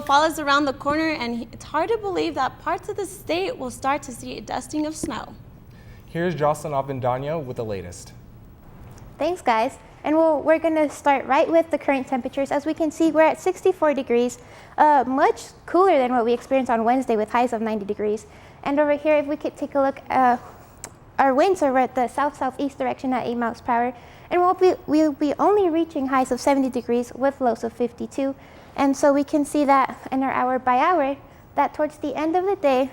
fall is around the corner, and it's hard to believe that parts of the state will start to see a dusting of snow. Here's Jhocelyn Avendano with the latest. Thanks, guys. And we're going to start right with the current temperatures. As we can see, we're at 64 degrees, much cooler than what we experienced on Wednesday with highs of 90 degrees. And over here, if we could take a look, our winds are at the south-southeast direction at 8 miles per hour. And we'll be only reaching highs of 70 degrees with lows of 52. And so we can see that in our hour by hour, that towards the end of the day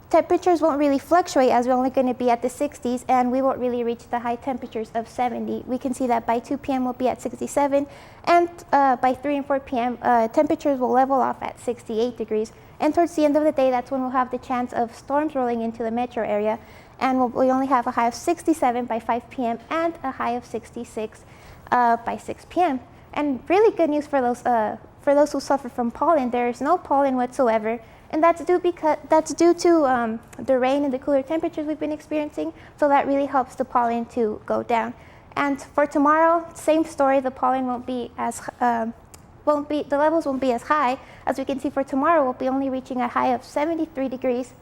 temperatures won't really fluctuate, as we're only going to be at the 60s, and we won't really reach the high temperatures of 70. We can see that by 2 p.m. we'll be at 67, and by 3 and 4 p.m. Temperatures will level off at 68 degrees. And towards the end of the day, that's when we'll have the chance of storms rolling into the metro area, and we only have a high of 67 by 5 p.m. and a high of 66 by 6 p.m. And really good news for those who suffer from pollen. There is no pollen whatsoever. And that's due to the rain and the cooler temperatures we've been experiencing. So that really helps the pollen to go down. And for tomorrow, same story. The pollen the levels won't be as high. As we can see, for tomorrow, we'll be only reaching a high of 73 degrees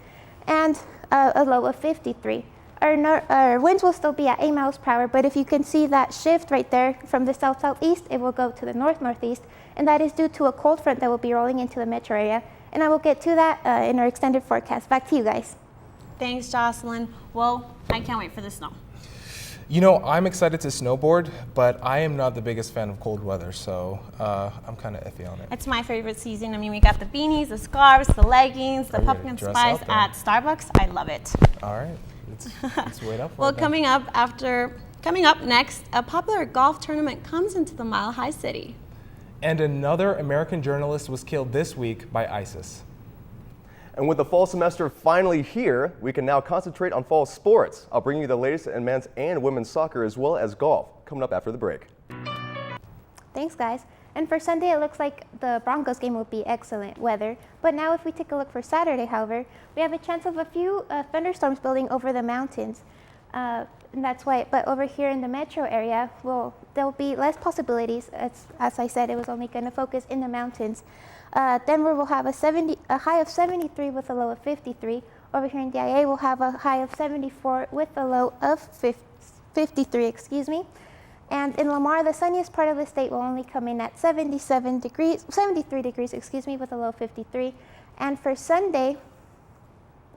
and a low of 53. Our winds will still be at 8 miles per hour, but if you can see that shift right there from the south-southeast, it will go to the north-northeast, and that is due to a cold front that will be rolling into the metro area. And I will get to that in our extended forecast. Back to you guys. Thanks, Jhocelyn. Well, I can't wait for the snow. You know, I'm excited to snowboard, but I am not the biggest fan of cold weather, so I'm kind of iffy on it. It's my favorite season. I mean, we got the beanies, the scarves, the leggings, the pumpkin spice at Starbucks. I love it. All right, let's wait up for well, it. coming up next, a popular golf tournament comes into the Mile High City. And another American journalist was killed this week by ISIS. And with the fall semester finally here, we can now concentrate on fall sports. I'll bring you the latest in men's and women's soccer as well as golf, coming up after the break. Thanks, guys. And for Sunday, it looks like the Broncos game will be excellent weather. But now if we take a look for Saturday, however, we have a chance of a few thunderstorms building over the mountains. And that's why, but over here in the metro area, there'll be less possibilities. As I said, it was only going to focus in the mountains. Denver will have a high of 73 with a low of 53. Over here in DIA, we'll have a high of 74 with a low of 53, And in Lamar, the sunniest part of the state will only come in at 73 degrees, with a low of 53. And for Sunday,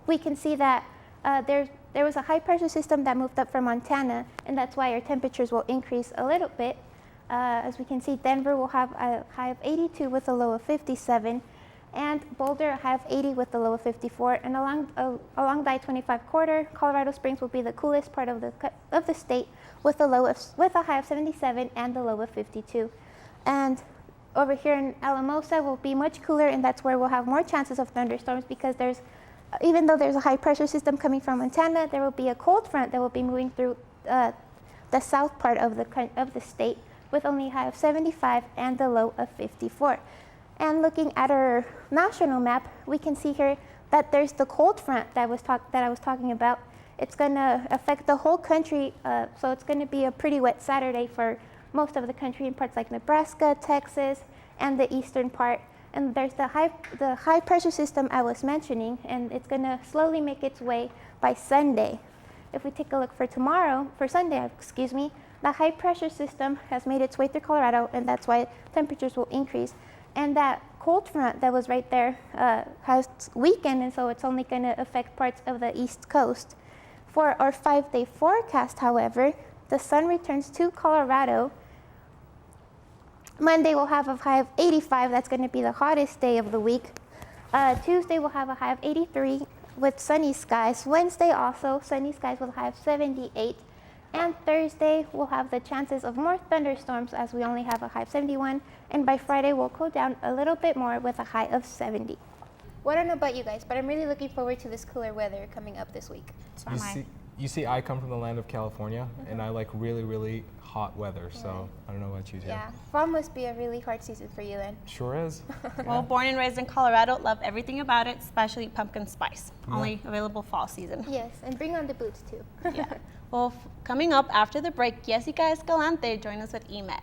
we can see that there was a high pressure system that moved up from Montana, and that's why our temperatures will increase a little bit. As we can see, Denver will have a high of 82 with a low of 57, and Boulder a high of 80 with a low of 54. And along the I-25 corridor, Colorado Springs will be the coolest part of the state with a high of 77 and a low of 52. And over here in Alamosa will be much cooler, and that's where we'll have more chances of thunderstorms because even though there's a high pressure system coming from Montana, there will be a cold front that will be moving through the south part of the state with only a high of 75 and a low of 54. And looking at our national map, we can see here that there's the cold front that I was talking about. It's going to affect the whole country, so it's going to be a pretty wet Saturday for most of the country in parts like Nebraska, Texas, and the eastern part. And there's the high pressure system I was mentioning, and it's going to slowly make its way by Sunday. If we take a look for Sunday, the high pressure system has made its way through Colorado, and that's why temperatures will increase. And that cold front that was right there has weakened, and so it's only going to affect parts of the East Coast. For our 5-day forecast, however, the sun returns to Colorado. Monday we'll have a high of 85. That's going to be the hottest day of the week. Tuesday we'll have a high of 83 with sunny skies. Wednesday also sunny skies with a high of 78. And Thursday we'll have the chances of more thunderstorms as we only have a high of 71. And by Friday we'll cool down a little bit more with a high of 70. Well, I don't know about you guys, but I'm really looking forward to this cooler weather coming up this week. You see, I come from the land of California, and I like really, really hot weather, so I don't know about you two. Yeah, fall must be a really hard season for you then. Sure is. Well, born and raised in Colorado, love everything about it, especially pumpkin spice. Yeah. Only available fall season. Yes, and bring on the boots too. Yeah. Well, coming up after the break, Jessica Escalante join us with EMET.